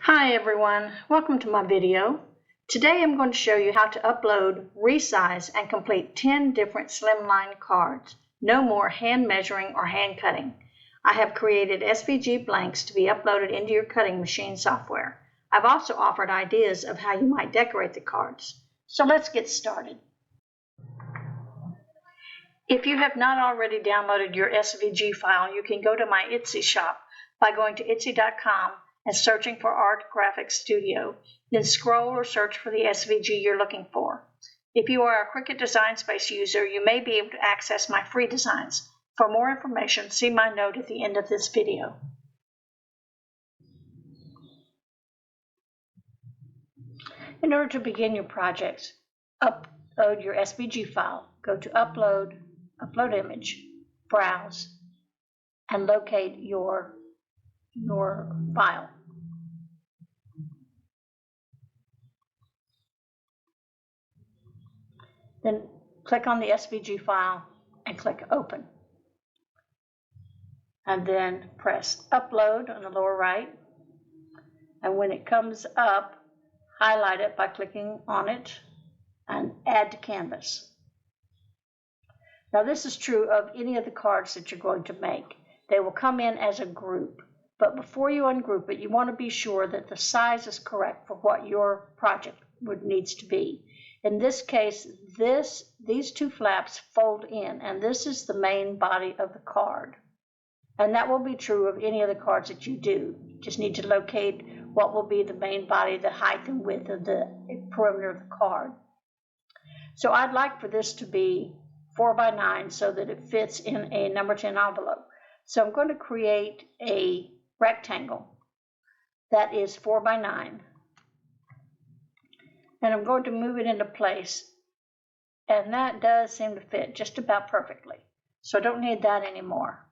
Hi everyone, welcome to my video. Today I'm going to show you how to upload, resize, and complete 10 different slimline cards. No more hand measuring or hand cutting. I have created SVG blanks to be uploaded into your cutting machine software. I've also offered ideas of how you might decorate the cards. So let's get started. If you have not already downloaded your SVG file, you can go to my Etsy shop by going to etsy.com and searching for Art Graphics Studio, then scroll or search for the SVG you're looking for. If you are a Cricut Design Space user, you may be able to access my free designs. For more information, see my note at the end of this video. In order to begin your projects, upload your SVG file. Go to Upload, Upload Image, Browse, and locate your file. Then click on the SVG file and click Open. And then press Upload on the lower right. And when it comes up, highlight it by clicking on it and Add to Canvas. Now this is true of any of the cards that you're going to make. They will come in as a group. But before you ungroup it, you want to be sure that the size is correct for what your project needs to be. In this case, these two flaps fold in, and this is the main body of the card. And that will be true of any of the cards that you do. You just need to locate what will be the main body, the height and width of the perimeter of the card. So I'd like for this to be 4 by 9 so that it fits in a number 10 envelope. So I'm going to create a rectangle that is 4 by 9. And I'm going to move it into place. And that does seem to fit just about perfectly. So I don't need that anymore.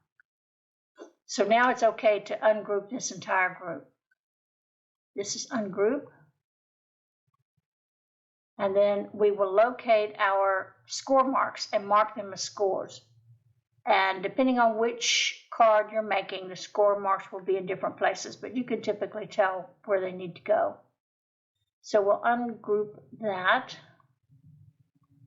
So now it's okay to ungroup this entire group. This is ungroup. And then we will locate our score marks and mark them as scores. And depending on which card you're making, the score marks will be in different places, but you can typically tell where they need to go. So we'll ungroup that,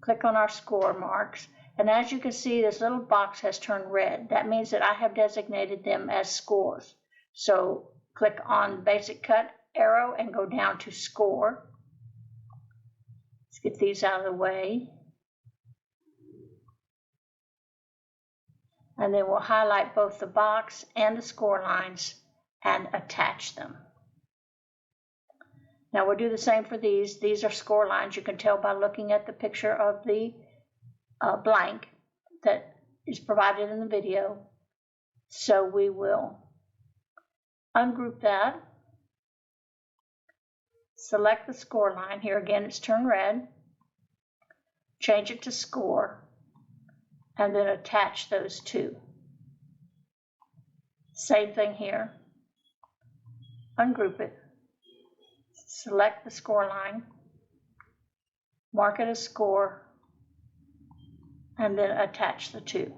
click on our score marks, and as you can see, this little box has turned red. That means that I have designated them as scores. So click on Basic Cut arrow and go down to Score. Let's get these out of the way. And then we'll highlight both the box and the score lines and attach them. Now we'll do the same for these. These are score lines. You can tell by looking at the picture of the blank that is provided in the video. So we will ungroup that. Select the score line. Here again it's turned red. Change it to score. And then attach those two. Same thing here. Ungroup it. Select the score line. Mark it as score. And then attach the two.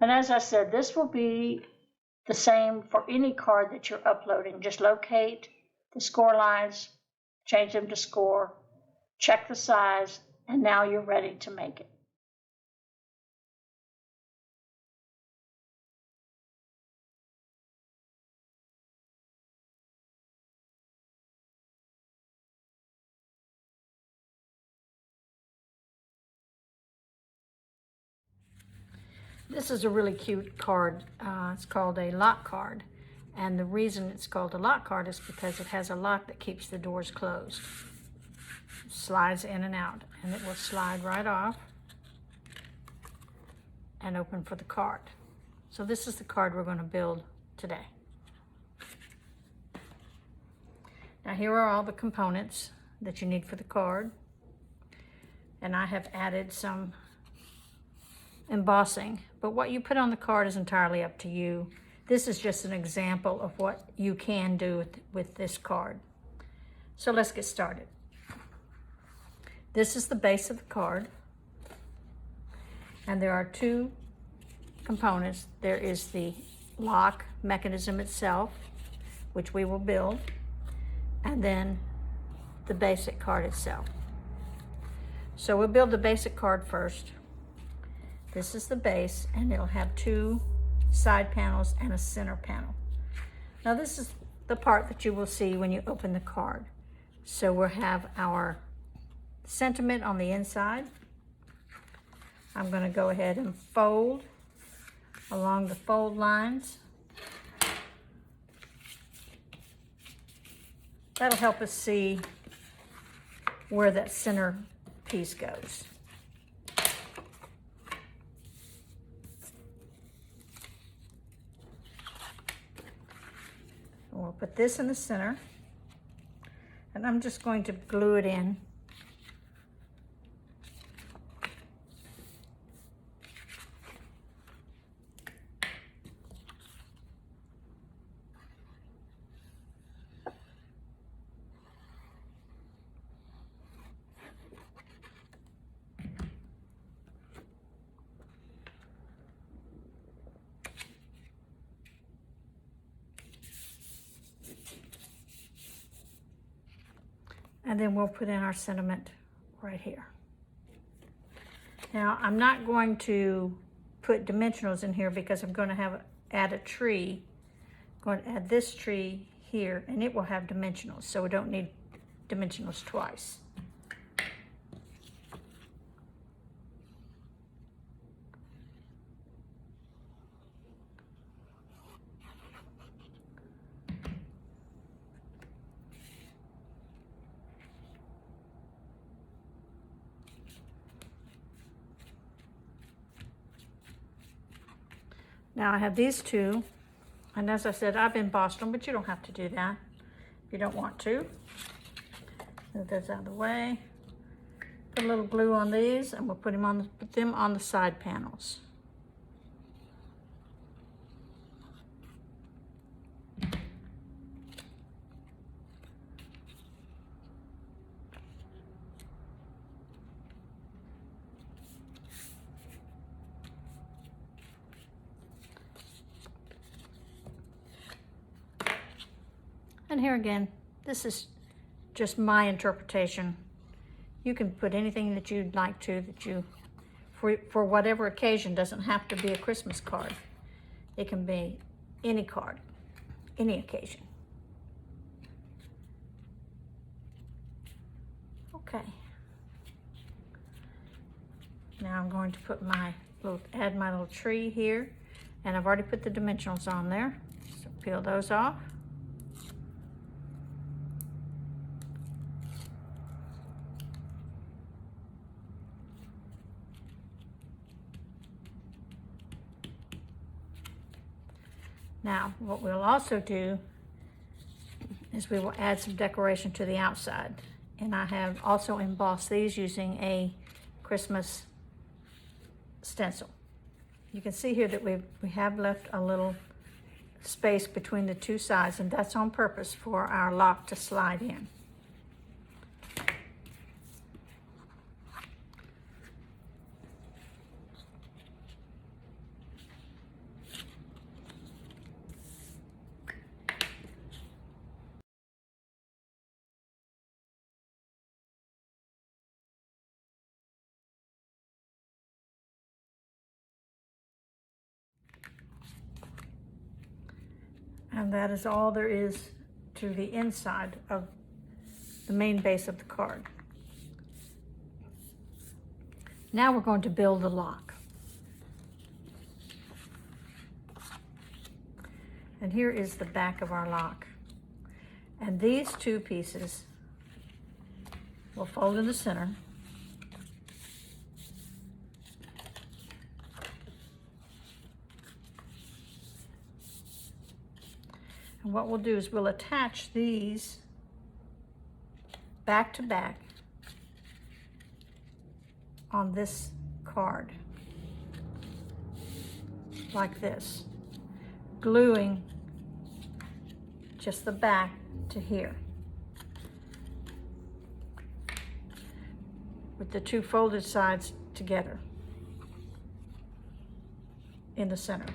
And as I said, this will be the same for any card that you're uploading. Just locate the score lines, change them to score, check the size, and now you're ready to make it. This is a really cute card. It's called a lock card. And the reason it's called a lock card is because it has a lock that keeps the doors closed. It slides in and out, and it will slide right off and open for the card. So this is the card we're going to build today. Now here are all the components that you need for the card. And I have added some embossing, but what you put on the card is entirely up to you. This is just an example of what you can do with this card. So let's get started. This is the base of the card, and there are two components. There is the lock mechanism itself, which we will build, and then the basic card itself. So we'll build the basic card first. This is the base, and it'll have 2 side panels and a center panel. Now this is the part that you will see when you open the card. So we'll have our sentiment on the inside. I'm going to go ahead and fold along the fold lines. That'll help us see where that center piece goes. We'll put this in the center, and I'm just going to glue it in. And then we'll put in our sentiment right here. Now, I'm not going to put dimensionals in here because I'm going to add a tree. I'm going to add this tree here, and it will have dimensionals, so we don't need dimensionals twice. Now I have these 2, and as I said, I've embossed them, but you don't have to do that if you don't want to. Move those out of the way. Put a little glue on these, and we'll put them on the side panels. And here again, this is just my interpretation. You can put anything that you'd like to, for whatever occasion. Doesn't have to be a Christmas card. It can be any card, any occasion. Okay. Now I'm going to put add my little tree here, and I've already put the dimensionals on there. So peel those off. Now, what we'll also do is we will add some decoration to the outside. And I have also embossed these using a Christmas stencil. You can see here that we have left a little space between the 2 sides, and that's on purpose for our lock to slide in. And that is all there is to the inside of the main base of the card. Now we're going to build the lock. And here is the back of our lock. And these 2 pieces will fold in the center. And what we'll do is we'll attach these back to back on this card, like this, gluing just the back to here, with the 2 folded sides together in the center.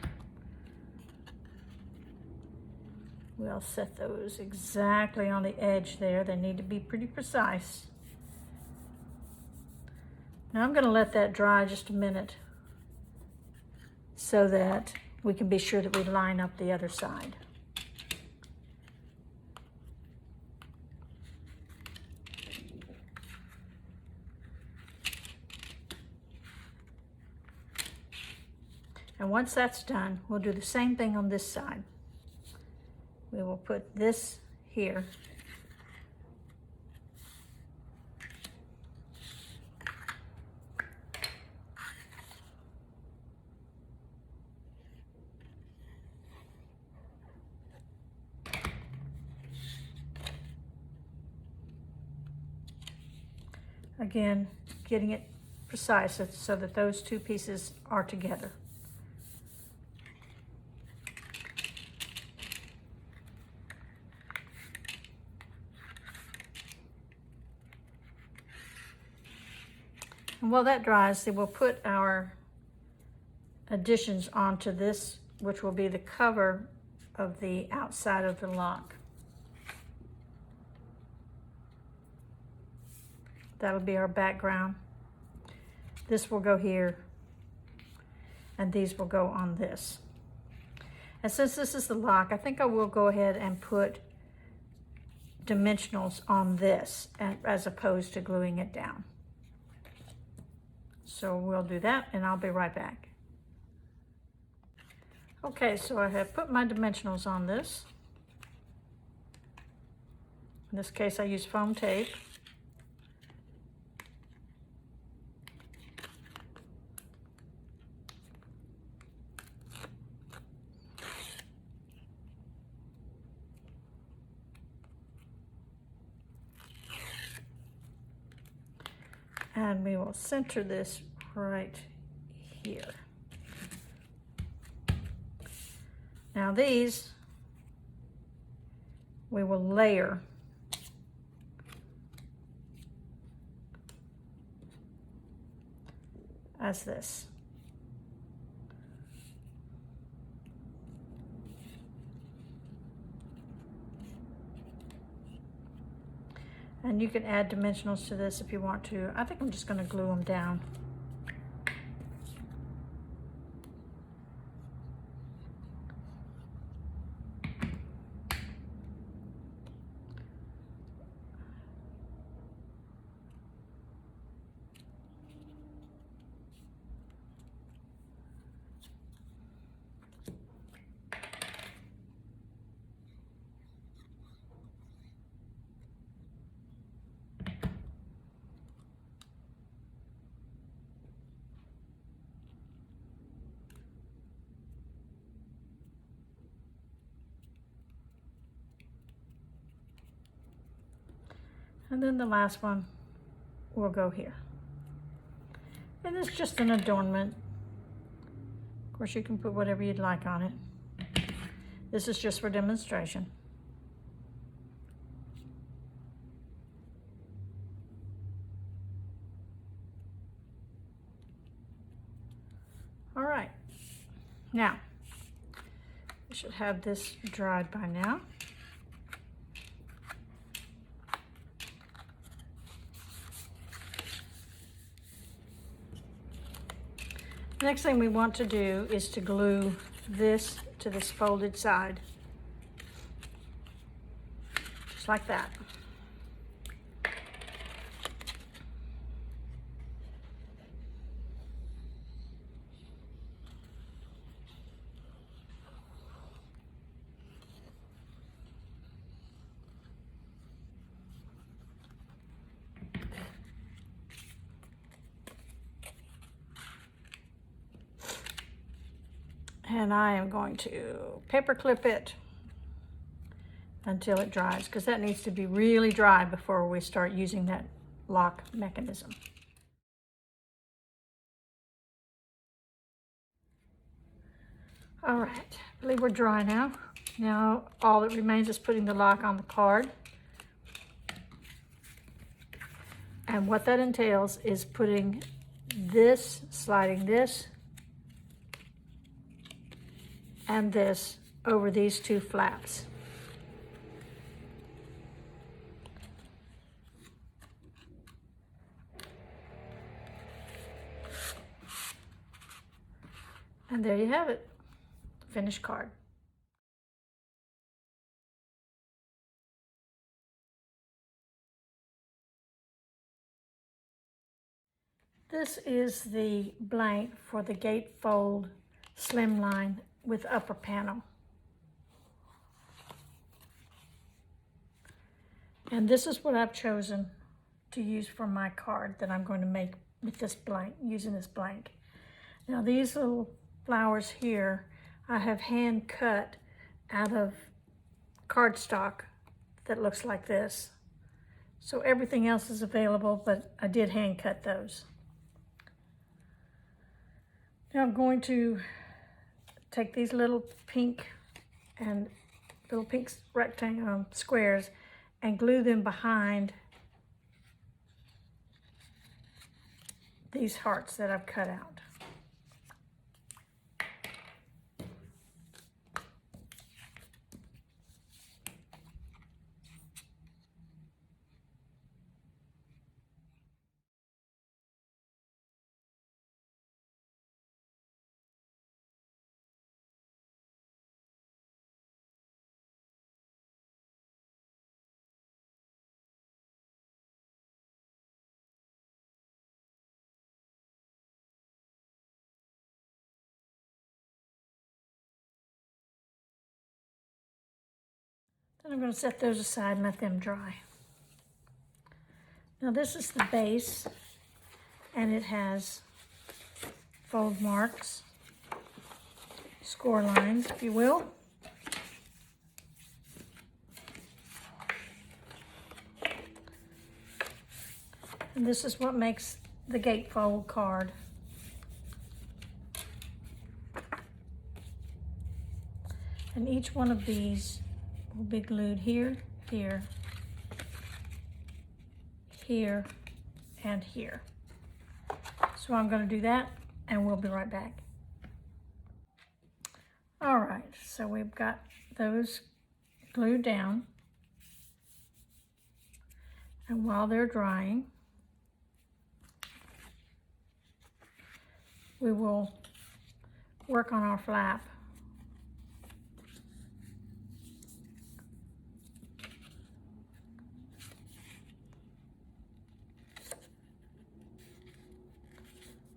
We'll set those exactly on the edge there. They need to be pretty precise. Now I'm going to let that dry just a minute so that we can be sure that we line up the other side. And once that's done, we'll do the same thing on this side. We will put this here. Again, getting it precise so that those two pieces are together. And while that dries, then we'll put our additions onto this, which will be the cover of the outside of the lock. That'll be our background. This will go here, and these will go on this. And since this is the lock, I think I will go ahead and put dimensionals on this as opposed to gluing it down. So we'll do that, and I'll be right back. Okay, so I have put my dimensionals on this. In this case, I use foam tape. And we will center this right here. Now these, we will layer as this. And you can add dimensionals to this if you want to. I think I'm just going to glue them down. And then the last one will go here. And it's just an adornment. Of course, you can put whatever you'd like on it. This is just for demonstration. All right. Now, we should have this dried by now. Next thing we want to do is to glue this to this folded side, just like that. And I am going to paper clip it until it dries, because that needs to be really dry before we start using that lock mechanism. All right, I believe we're dry now. Now all that remains is putting the lock on the card. And what that entails is putting this, sliding this and this over these two flaps. And there you have it, finished card. This is the blank for the Gatefold Slimline with upper panel. And this is what I've chosen to use for my card that I'm going to make with this blank, using this blank. Now these little flowers here, I have hand cut out of cardstock that looks like this. So everything else is available, but I did hand cut those. Now I'm going to take these little pink rectangle squares and glue them behind these hearts that I've cut out. Then I'm going to set those aside and let them dry. Now this is the base, and it has fold marks, score lines, if you will. And this is what makes the Gatefold card. And each one of these will be glued here, here, here, and here. So I'm going to do that, and we'll be right back. All right, so we've got those glued down. And while they're drying, we will work on our flap.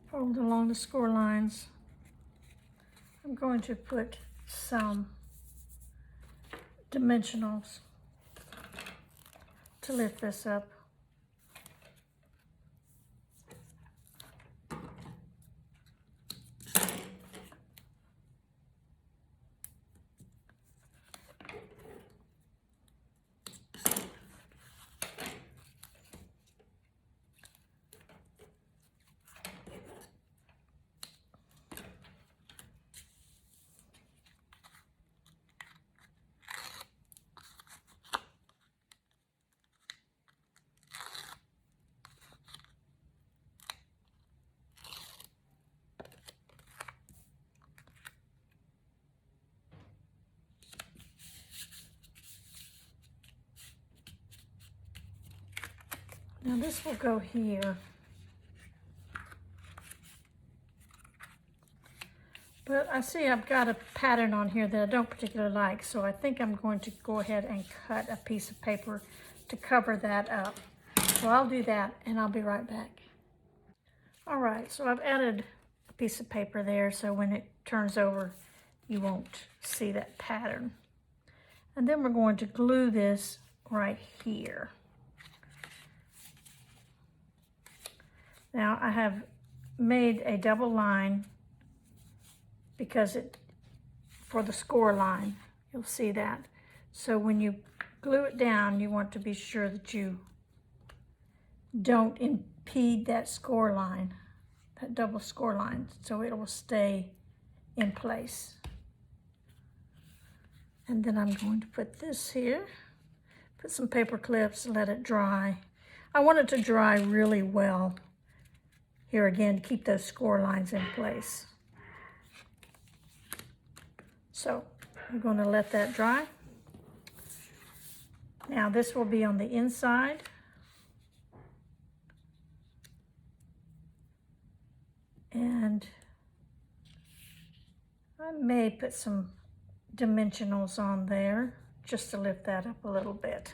Fold along the score lines. I'm going to put some dimensionals to lift this up. Now this will go here. But I see I've got a pattern on here that I don't particularly like, so I think I'm going to go ahead and cut a piece of paper to cover that up. So I'll do that and I'll be right back. All right, so I've added a piece of paper there so when it turns over, you won't see that pattern. And then we're going to glue this right here. Now I have made a double line because for the score line, you'll see that. So when you glue it down, you want to be sure that you don't impede that score line, that double score line, so it will stay in place. And then I'm going to put this here, put some paper clips, let it dry. I want it to dry really well. Here again, to keep those score lines in place. So I'm going to let that dry. Now this will be on the inside. And I may put some dimensionals on there just to lift that up a little bit.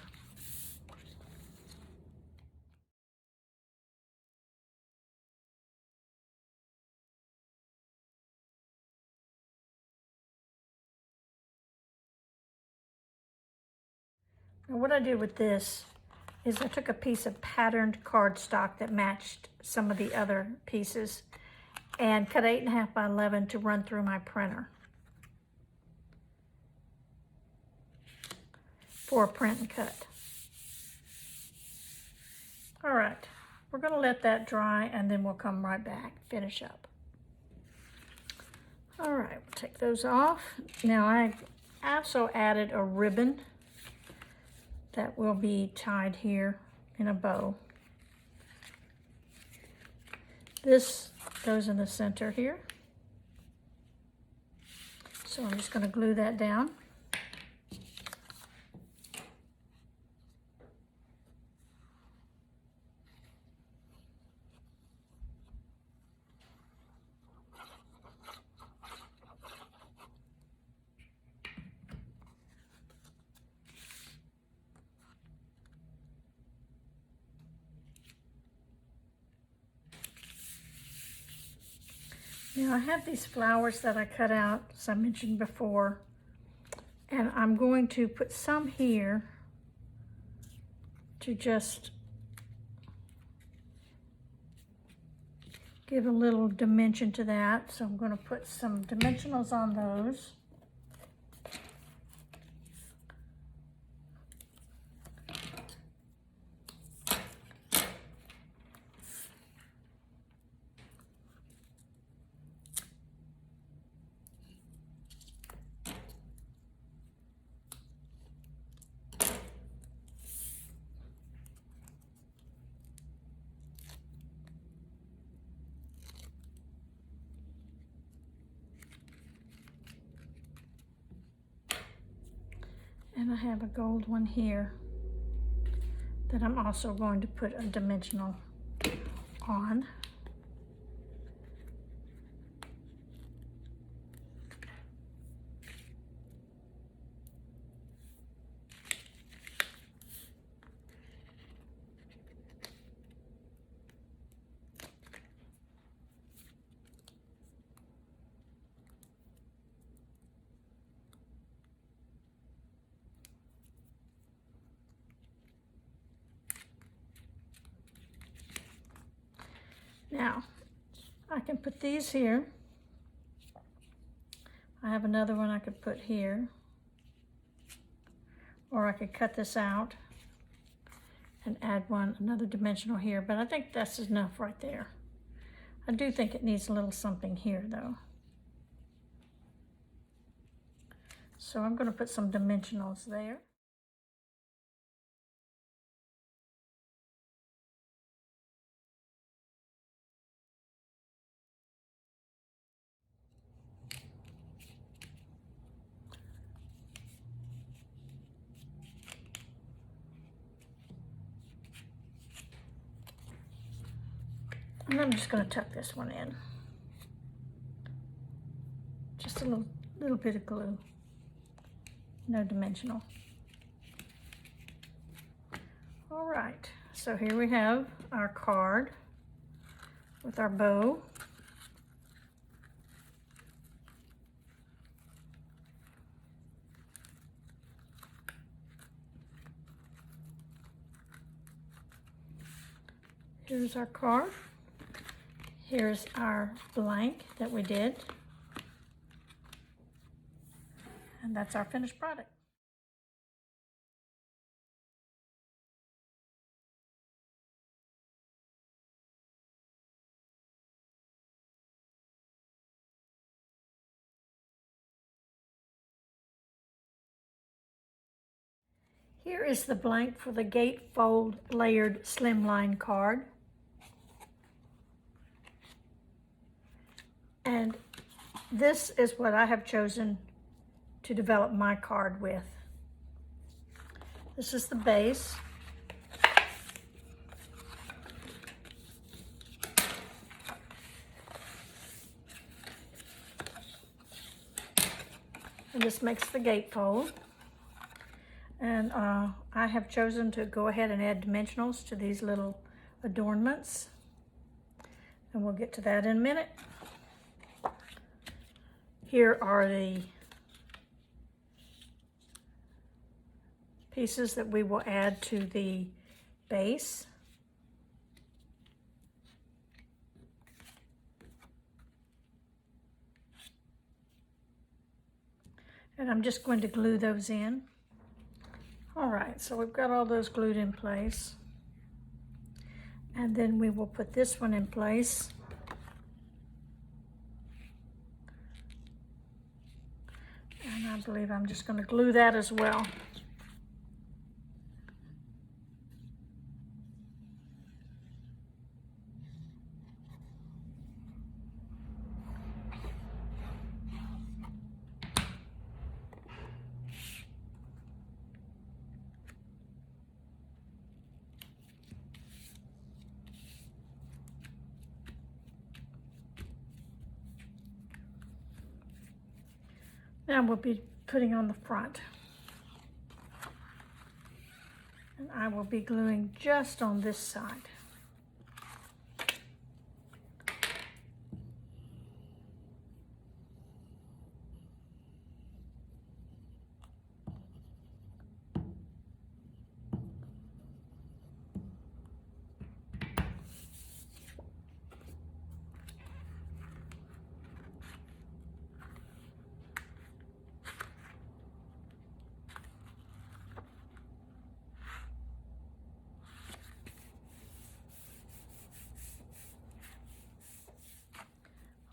Now what I did with this is I took a piece of patterned cardstock that matched some of the other pieces and cut 8.5 by 11 to run through my printer for a print and cut. All right, we're gonna let that dry and then we'll come right back, finish up. All right, we'll take those off. Now I also added a ribbon that will be tied here in a bow. This goes in the center here. So I'm just going to glue that down. Now I have these flowers that I cut out, as I mentioned before, and I'm going to put some here to just give a little dimension to that. So I'm going to put some dimensionals on those. And I have a gold one here that I'm also going to put a dimensional on. Now, I can put these here. I have another one I could put here. Or I could cut this out and add another dimensional here, but I think that's enough right there. I do think it needs a little something here though. So I'm going to put some dimensionals there. And I'm just going to tuck this one in. Just a little bit of glue. No dimensional. All right, so here we have our card with our bow. Here's our card. Here's our blank that we did. And that's our finished product. Here is the blank for the Gatefold Layered Slimline card. And this is what I have chosen to develop my card with. This is the base. And this makes the gatefold. And I have chosen to go ahead and add dimensionals to these little adornments. And we'll get to that in a minute. Here are the pieces that we will add to the base. And I'm just going to glue those in. All right, so we've got all those glued in place. And then we will put this one in place. And I believe I'm just going to glue that as well. Now we'll be putting on the front. And I will be gluing just on this side.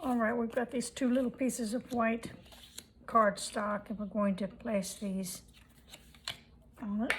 All right, we've got these two little pieces of white cardstock, and we're going to place these on it.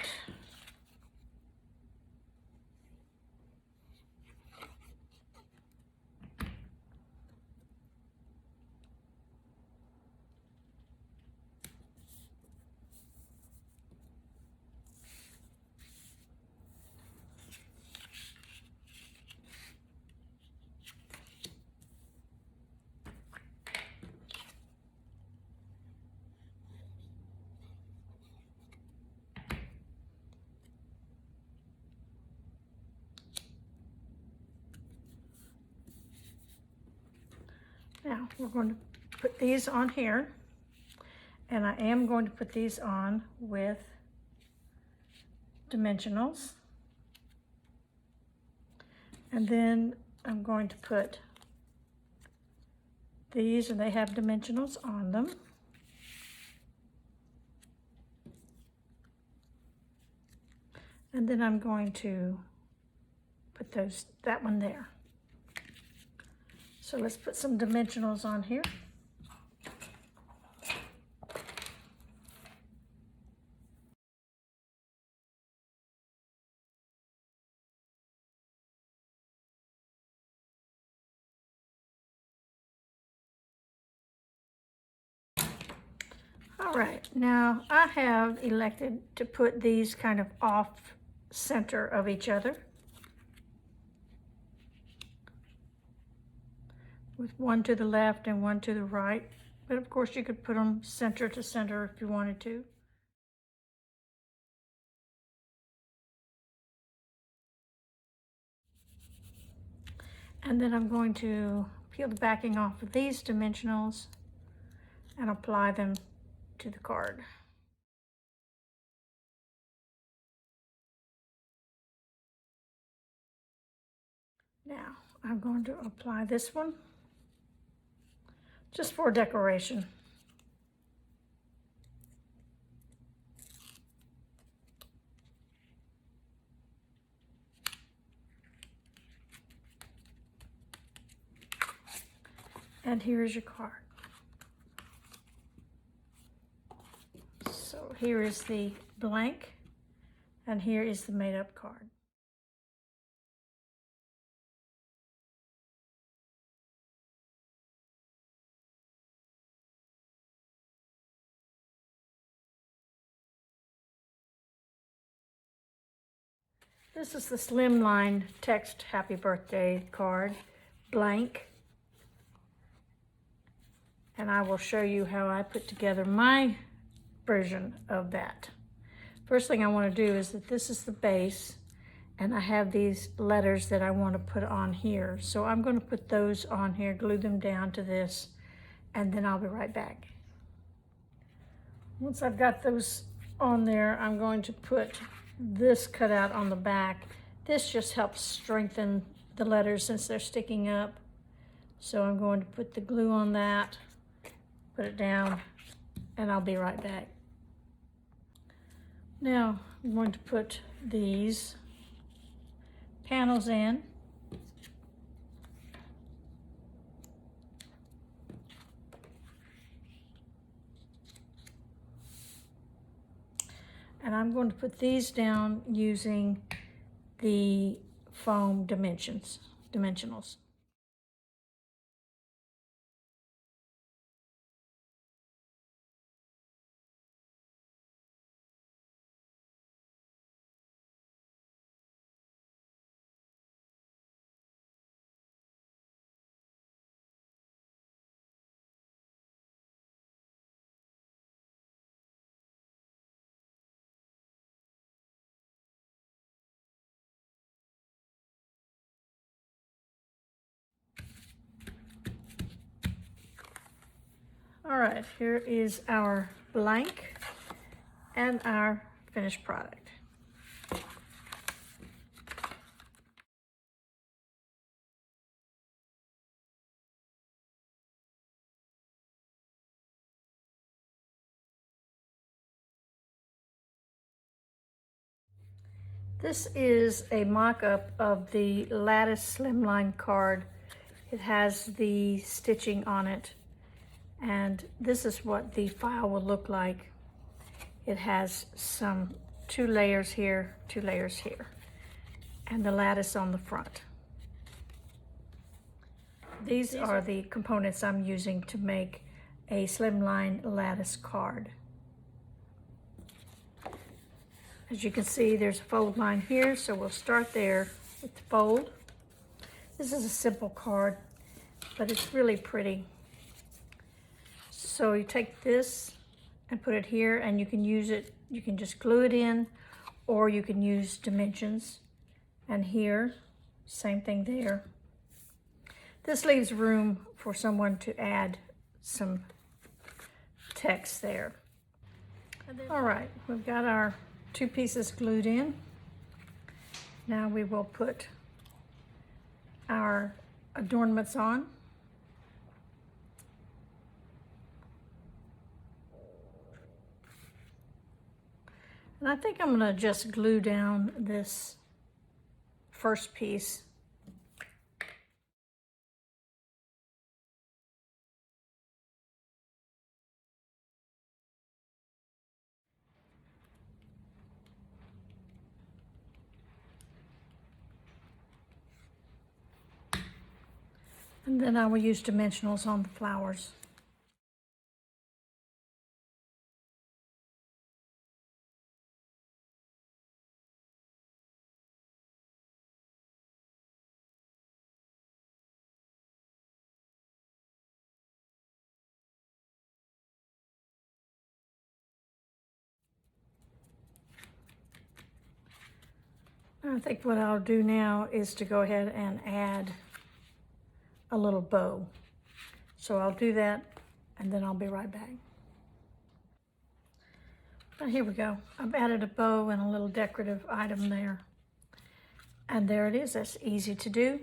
Now we're going to put these on here, and I am going to put these on with dimensionals. And then I'm going to put these, and they have dimensionals on them. And then I'm going to put that one there. So let's put some dimensionals on here. All right, now I have elected to put these kind of off center of each other, with one to the left and one to the right. But of course you could put them center to center if you wanted to. And then I'm going to peel the backing off of these dimensionals and apply them to the card. Now I'm going to apply this one just for decoration. And here's your card. So here is the blank, and here is the made-up card. This is the Slimline text happy birthday card, blank. and I will show you how I put together my version of that. First thing I want to do is that this is the base, and I have these letters that I want to put on here. So I'm going to put those on here, glue them down to this, and then I'll be right back. Once I've got those on there, I'm going to put this cut out on the back. This just helps strengthen the letters since they're sticking up. So I'm going to put the glue on that, put it down, and I'll be right back. Now I'm going to put these panels in. And I'm going to put these down using the foam dimensionals. All right, here is our blank and our finished product. This is a mock-up of the Lattice Slimline card. It has the stitching on it, and this is what the file will look like. It has some 2 layers here, 2 layers here, and the lattice on the front. These are the components I'm using to make a slimline lattice card. As you can see, there's a fold line here, so we'll start there with the fold. This is a simple card, but it's really pretty. So you take this and put it here, and you can use it, you can just glue it in, or you can use dimensions. And here, same thing there. This leaves room for someone to add some text there. All right, we've got our 2 pieces glued in. Now we will put our adornments on. And I think I'm going to just glue down this first piece. And then I will use dimensionals on the flowers. I think what I'll do now is to go ahead and add a little bow. So I'll do that, and then I'll be right back. Here we go. I've added a bow and a little decorative item there. And there it is. That's easy to do.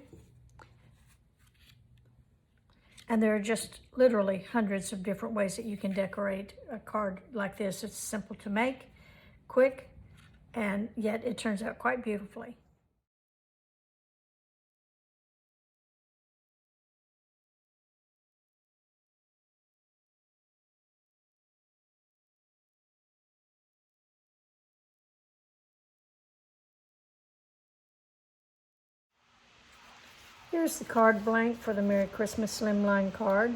And there are just literally hundreds of different ways that you can decorate a card like this. It's simple to make, quick, and yet it turns out quite beautifully. Here's the card blank for the Merry Christmas Slimline card.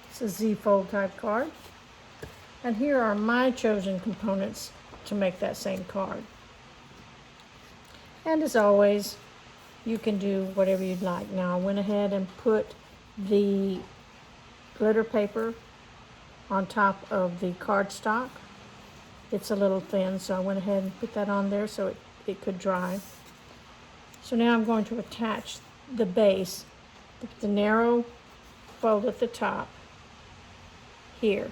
It's a Z-fold type card. And here are my chosen components to make that same card. And as always, you can do whatever you'd like. Now I went ahead and put the glitter paper on top of the cardstock. It's a little thin, so I went ahead and put that on there so it could dry. So now I'm going to attach the base, the narrow fold at the top here.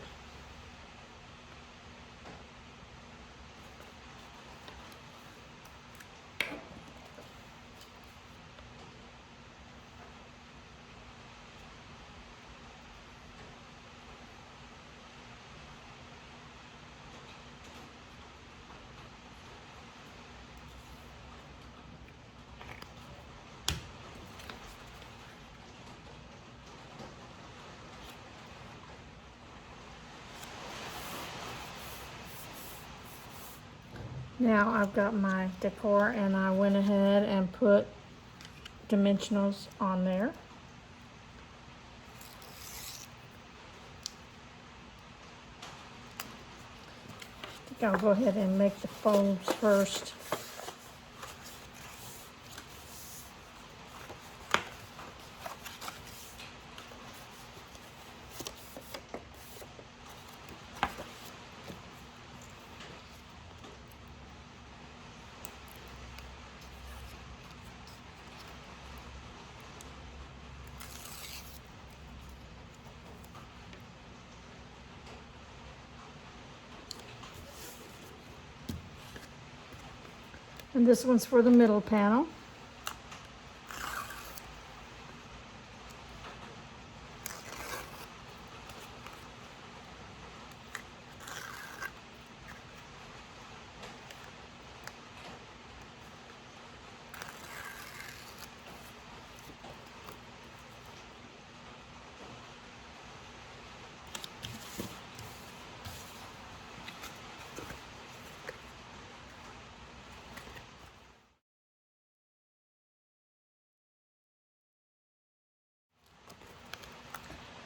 Now I've got my decor and I went ahead and put dimensionals on there. I think I'll go ahead and make the folds first. And this one's for the middle panel.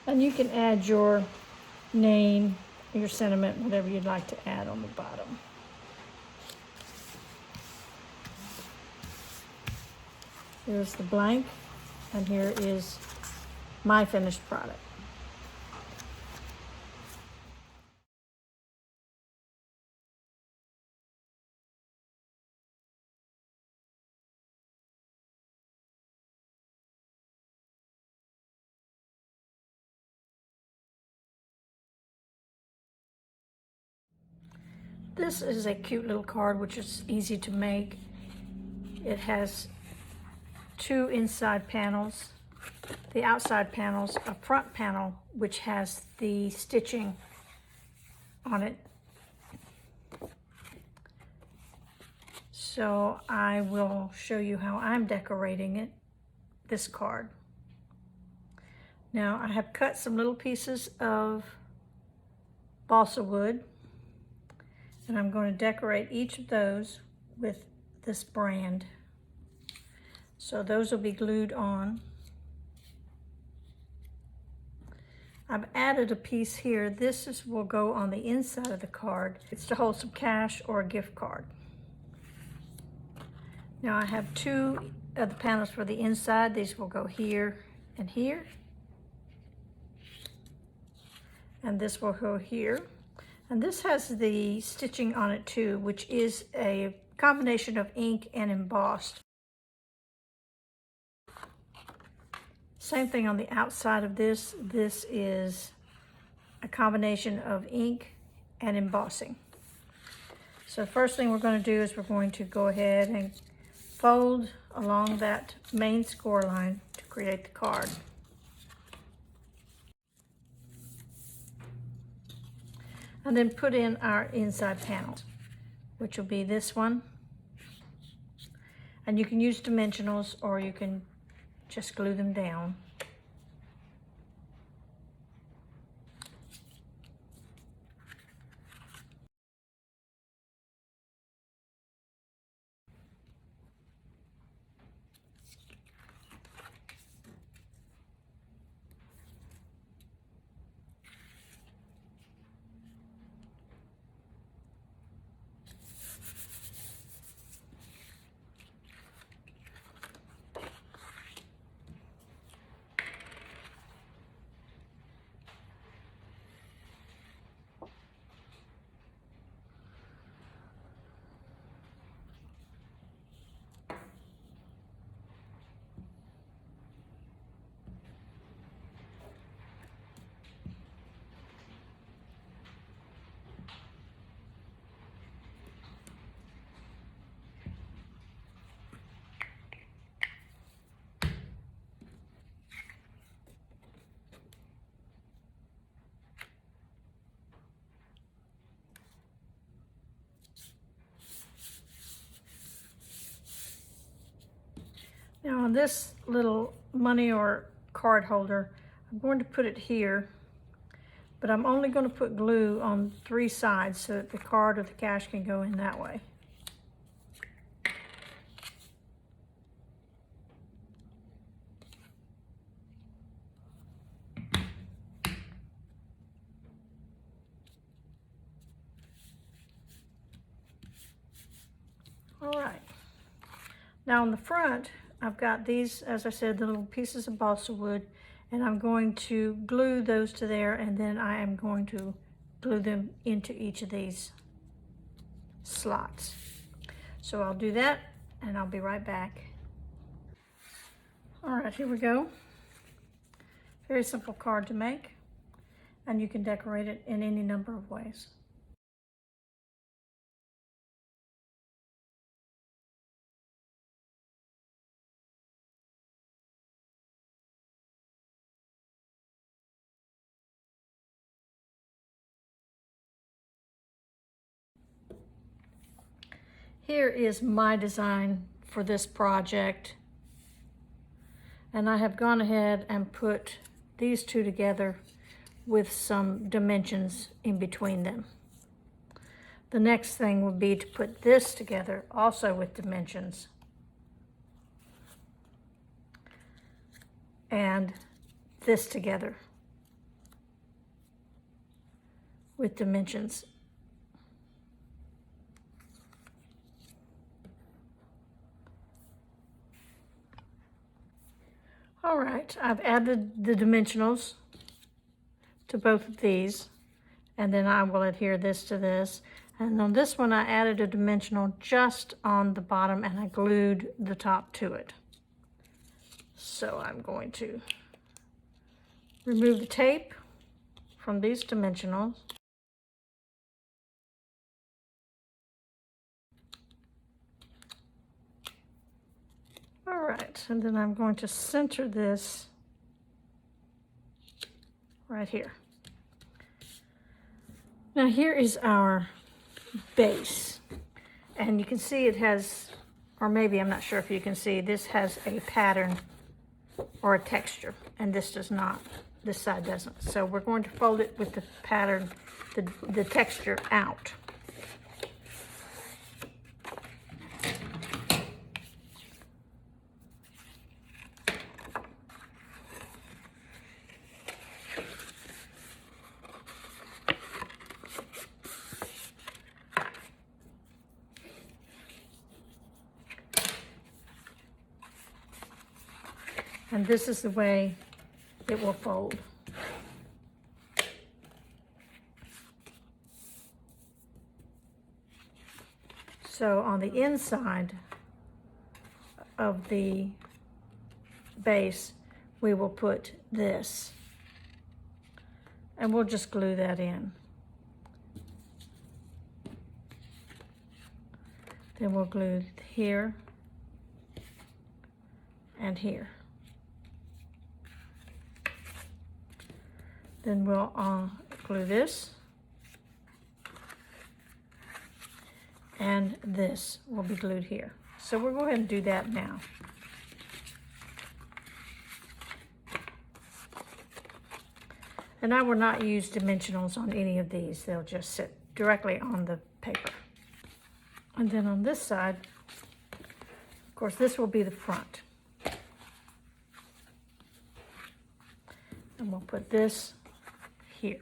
And you can add your name, your sentiment, whatever you'd like to add on the bottom. Here's the blank, and here is my finished product. This is a cute little card which is easy to make. It has two inside panels. The outside panel's a front panel which has the stitching on it. So I will show you how I'm decorating it, this card. Now I have cut some little pieces of balsa wood, and I'm going to decorate each of those with this brand. So those will be glued on. I've added a piece here. Will go on the inside of the card. It's to hold some cash or a gift card. Now I have two of the panels for the inside. These will go here and here. And this will go here. And this has the stitching on it too, which is a combination of ink and embossed. Same thing on the outside of this. This is a combination of ink and embossing. So the first thing we're going to do is we're going to go ahead and fold along that main score line to create the card. And then put in our inside panels, which will be this one. And you can use dimensionals or you can just glue them down. Now on this little money or card holder, I'm going to put it here, but I'm only going to put glue on 3 sides so that the card or the cash can go in that way. All right. Now on the front, I've got these, as I said, the little pieces of balsa wood, and I'm going to glue those to there, and then I am going to glue them into each of these slots. So I'll do that, and I'll be right back. All right, here we go. Very simple card to make, and you can decorate it in any number of ways. Here is my design for this project, and I have gone ahead and put these two together with some dimensions in between them. The next thing would be to put this together also with dimensions, and this together with dimensions. All right, I've added the dimensionals to both of these, and then I will adhere this to this. And on this one, I added a dimensional just on the bottom, and I glued the top to it. So I'm going to remove the tape from these dimensionals. All right, and then I'm going to center this right here. Now here is our base, and you can see it has, or maybe I'm not sure if you can see, this has a pattern or a texture, and this does not. This side doesn't. So we're going to fold it with the pattern, the texture out. And this is the way it will fold. So on the inside of the base, we will put this, and we'll just glue that in. Then we'll glue here and here. Then we'll glue this, and this will be glued here. So we'll go ahead and do that now. And I will not use dimensionals on any of these. They'll just sit directly on the paper. And then on this side, of course, this will be the front. And we'll put this here.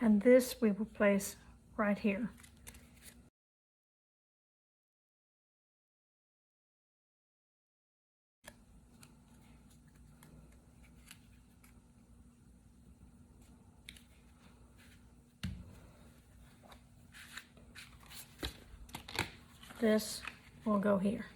And this we will place right here. This will go here.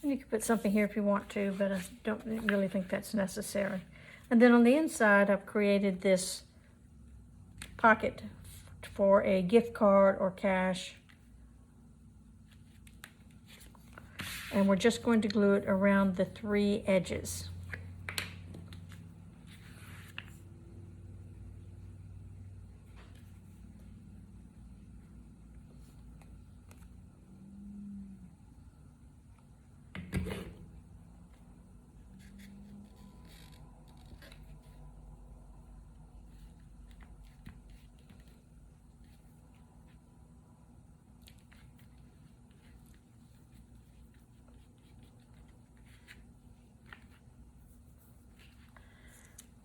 You can put something here if you want to, but I don't really think that's necessary. And then on the inside, I've created this pocket for a gift card or cash. And we're just going to glue it around the 3 edges.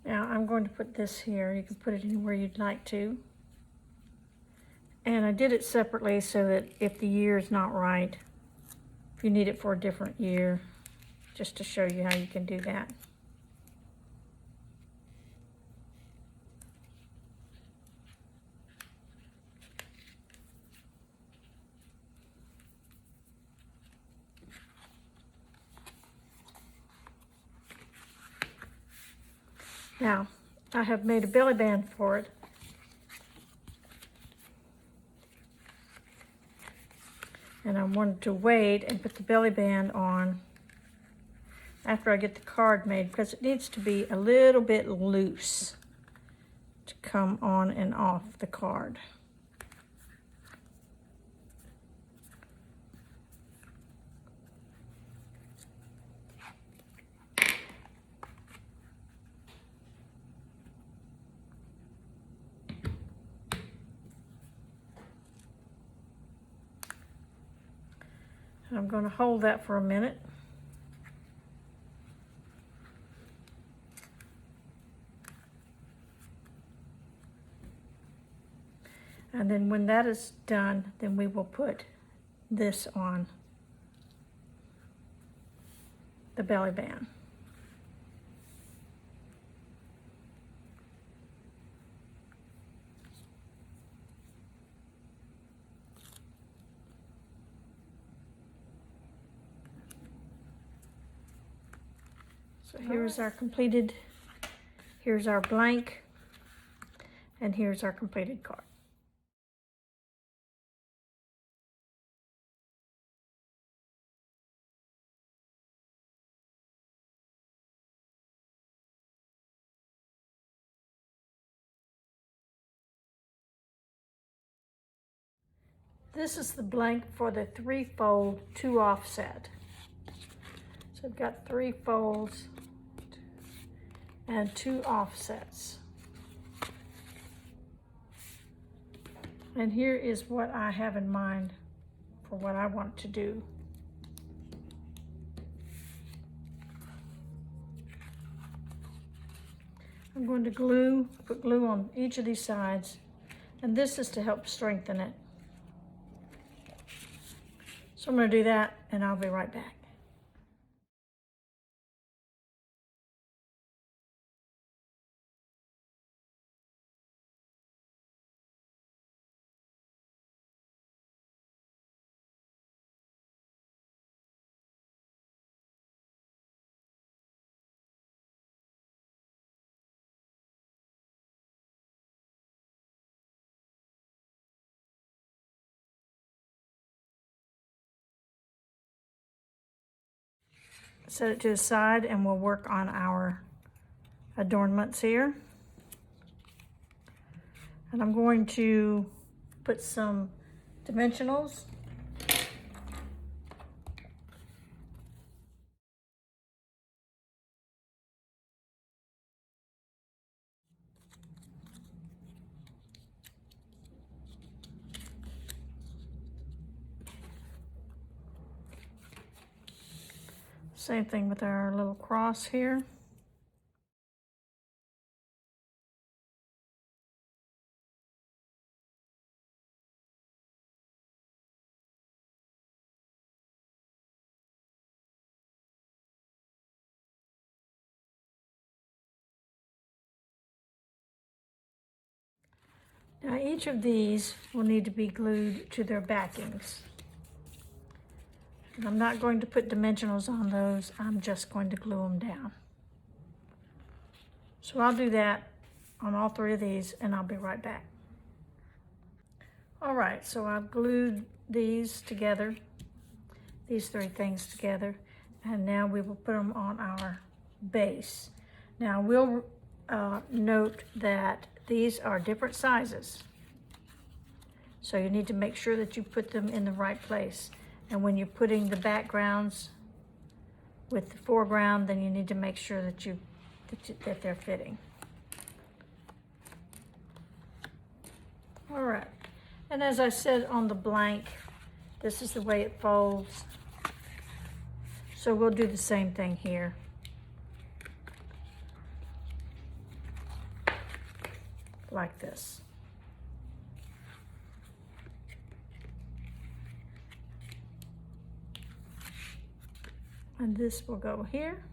Now I'm going to put this here. You can put it anywhere you'd like to. And I did it separately so that if the year is not right, if you need it for a different year, just to show you how you can do that. Now, I have made a belly band for it. And I wanted to wait and put the belly band on after I get the card made, because it needs to be a little bit loose to come on and off the card. I'm going to hold that for a minute. And then when that is done, then we will put this on the belly band. So here's our completed, here's our blank, and here's our completed card. This is the blank for the 3-fold 2 offset. So I've got 3 folds and 2 offsets. And here is what I have in mind for what I want to do. I'm going to put glue on each of these sides, and this is to help strengthen it. So I'm going to do that, and I'll be right back. Set it to the side, and we'll work on our adornments here. And I'm going to put some dimensionals. Same thing with our little cross here. Now each of these will need to be glued to their backings. And I'm not going to put dimensionals on those, I'm just going to glue them down. So I'll do that on all three of these and I'll be right back. All right, so I've glued these together, these three things together, and now we will put them on our base. Now we'll note that these are different sizes. So you need to make sure that you put them in the right place. And when you're putting the backgrounds with the foreground, then you need to make sure that they're fitting. All right, and as I said on the blank, this is the way it folds. So we'll do the same thing here. Like this. And this will go here.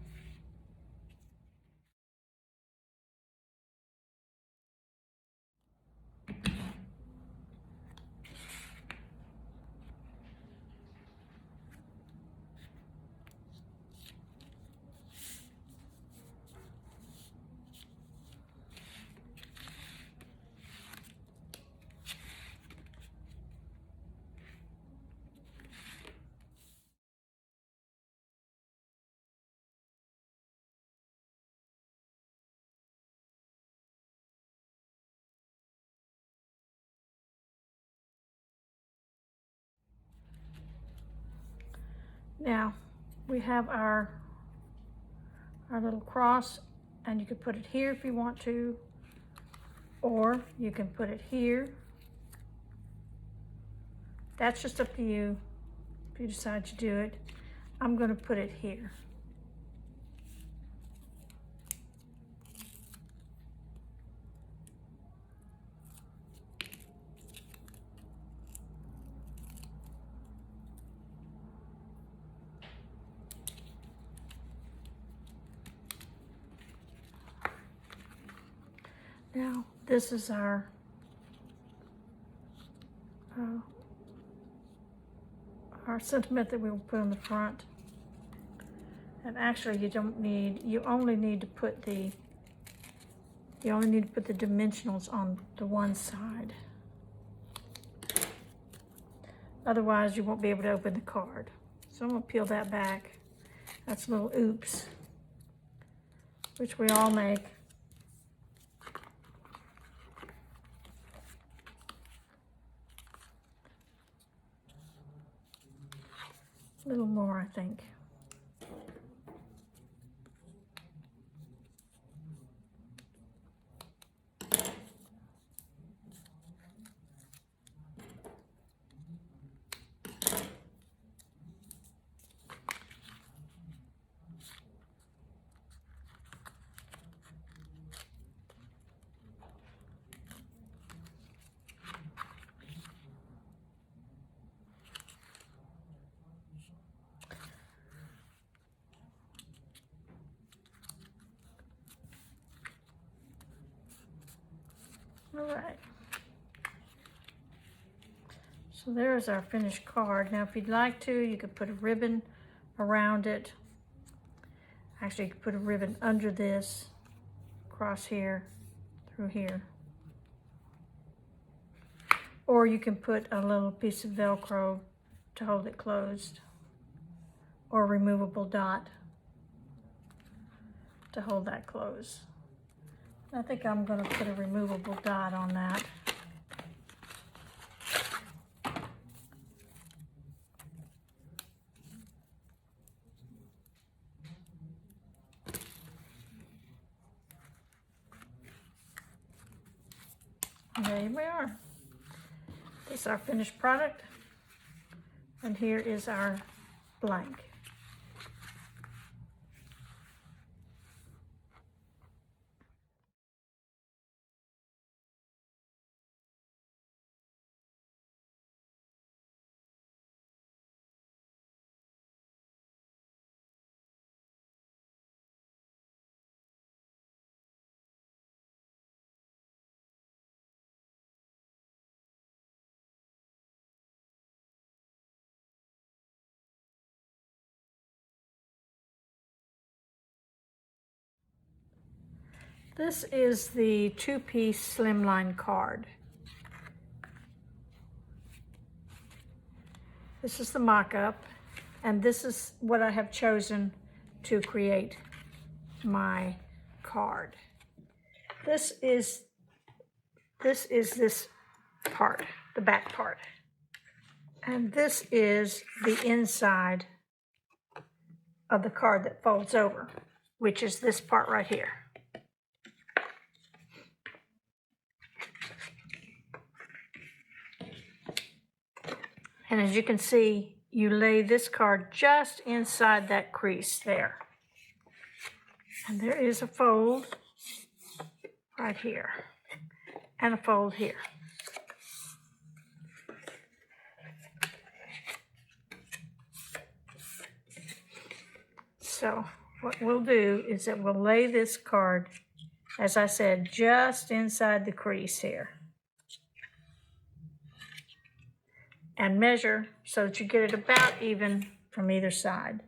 Now we have our little cross, and you could put it here if you want to, or you can put it here. That's just up to you if you decide to do it. I'm going to put it here. Now, this is our sentiment that we will put on the front. And actually, you only need to put the dimensionals on the one side. Otherwise, you won't be able to open the card. So I'm gonna peel that back. That's a little oops, which we all make. A little more, I think. All right. So there's our finished card. Now, if you'd like to, you could put a ribbon around it. Actually, you could put a ribbon under this, across here, through here. Or you can put a little piece of Velcro to hold it closed, or a removable dot to hold that closed. I think I'm going to put a removable dot on that. And there we are. This is our finished product, and here is our blank. This is the 2-piece slimline card. This is the mock-up, and this is what I have chosen to create my card. This is this part, the back part. And this is the inside of the card that folds over, which is this part right here. And as you can see, you lay this card just inside that crease there. And there is a fold right here and a fold here. So what we'll do is that we'll lay this card, as I said, just inside the crease here. And measure so that you get it about even from either side.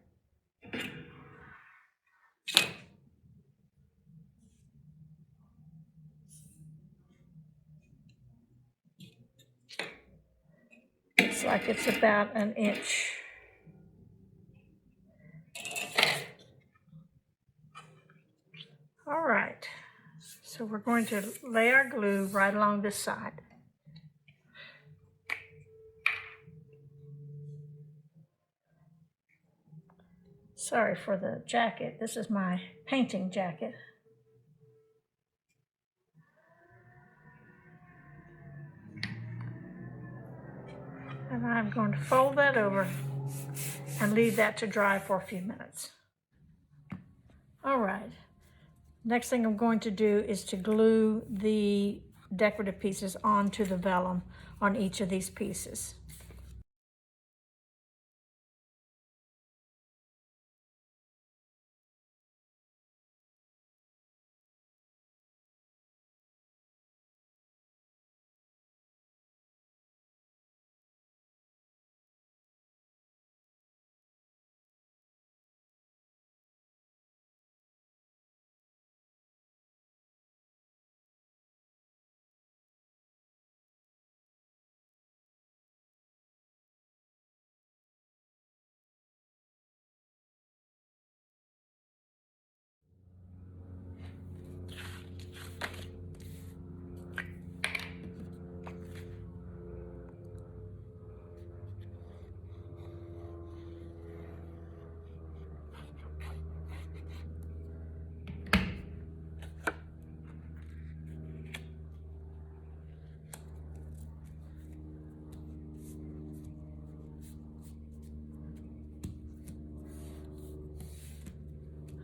Looks like it's about an inch. All right, so we're going to lay our glue right along this side. Sorry for the jacket. This is my painting jacket. And I'm going to fold that over and leave that to dry for a few minutes. All right. Next thing I'm going to do is to glue the decorative pieces onto the vellum on each of these pieces.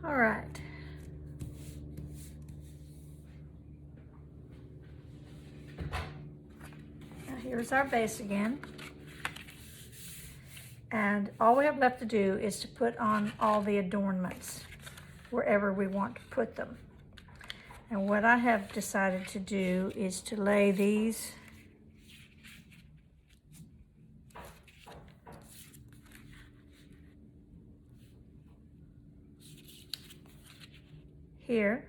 All right. Now here's our base again. And all we have left to do is to put on all the adornments wherever we want to put them. And what I have decided to do is to lay these here,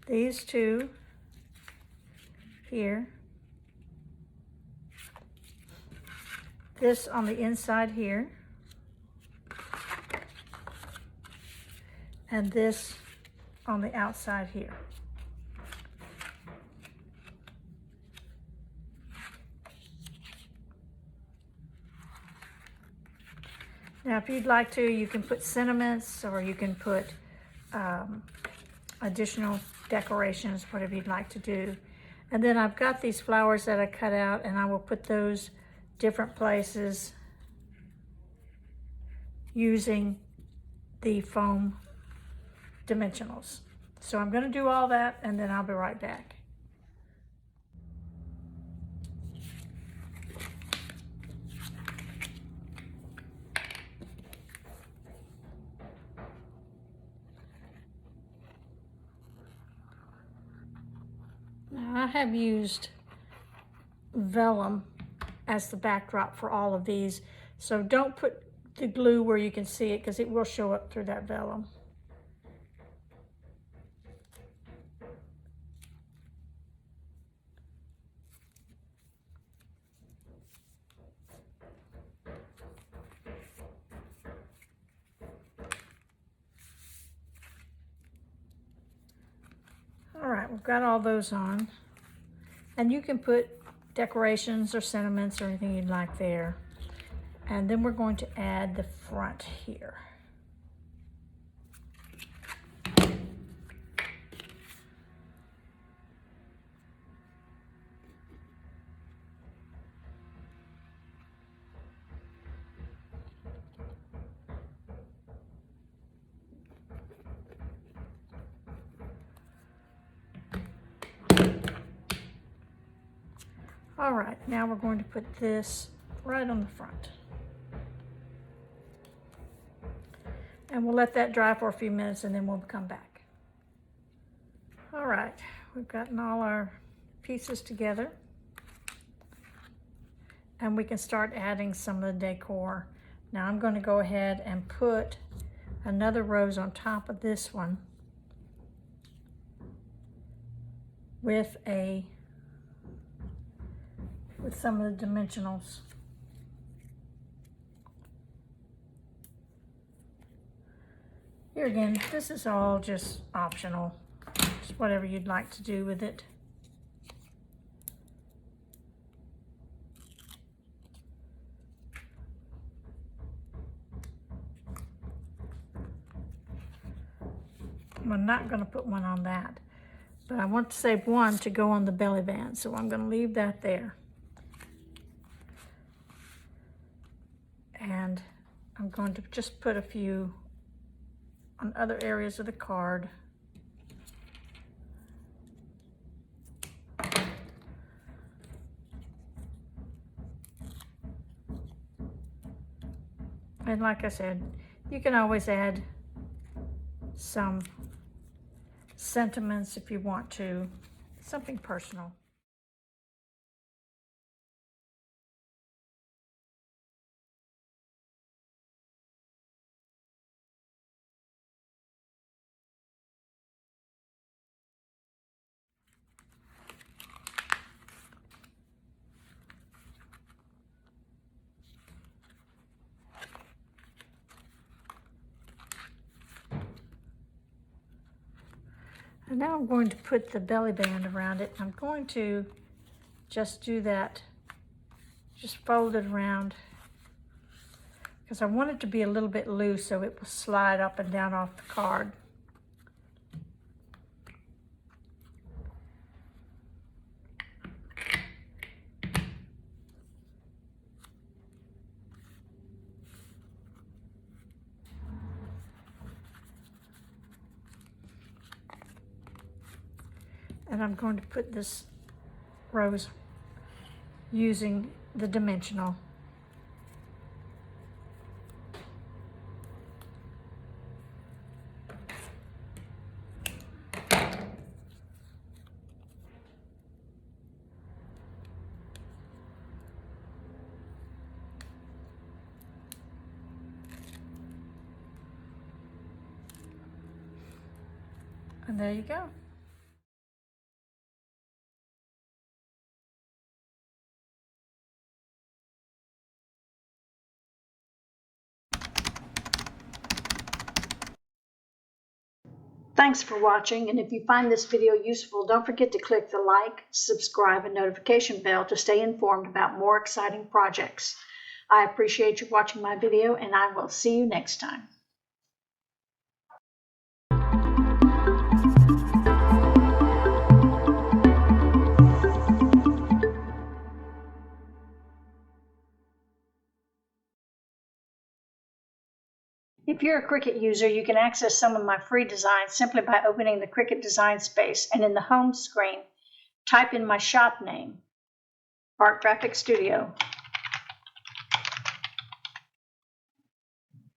these two here, this on the inside here, and this on the outside here. Now, if you'd like to, you can put sentiments, or you can put additional decorations, whatever you'd like to do. And then I've got these flowers that I cut out, and I will put those different places using the foam dimensionals. So I'm going to do all that, and then I'll be right back. Now I have used vellum as the backdrop for all of these, so don't put the glue where you can see it, because it will show up through that vellum. All right, we've got all those on. And you can put decorations or sentiments or anything you'd like there. And then we're going to add the front here. All right, now we're going to put this right on the front. And we'll let that dry for a few minutes and then we'll come back. All right, we've gotten all our pieces together. And we can start adding some of the decor. Now I'm going to go ahead and put another rose on top of this one with some of the dimensionals. Here again, this is all just optional. Just whatever you'd like to do with it. I'm not going to put one on that, but I want to save one to go on the belly band, so I'm going to leave that there. And I'm going to just put a few on other areas of the card. And like I said, you can always add some sentiments if you want to, something personal. And now I'm going to put the belly band around it. I'm going to just do that, just fold it around, because I want it to be a little bit loose so it will slide up and down off the card. And I'm going to put this rose using the dimensional. And there you go. Thanks for watching, and if you find this video useful, don't forget to click the like, subscribe, and notification bell to stay informed about more exciting projects. I appreciate you watching my video, and I will see you next time. If you're a Cricut user, you can access some of my free designs simply by opening the Cricut design space, and in the home screen, type in my shop name, Art Graphic Studio,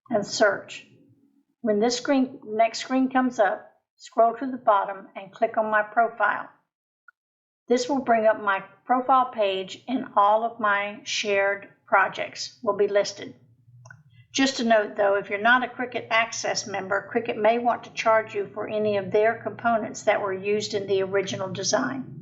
and search. When this next screen comes up, scroll to the bottom and click on my profile. This will bring up my profile page, and all of my shared projects will be listed. Just a note though, if you're not a Cricut Access member, Cricut may want to charge you for any of their components that were used in the original design.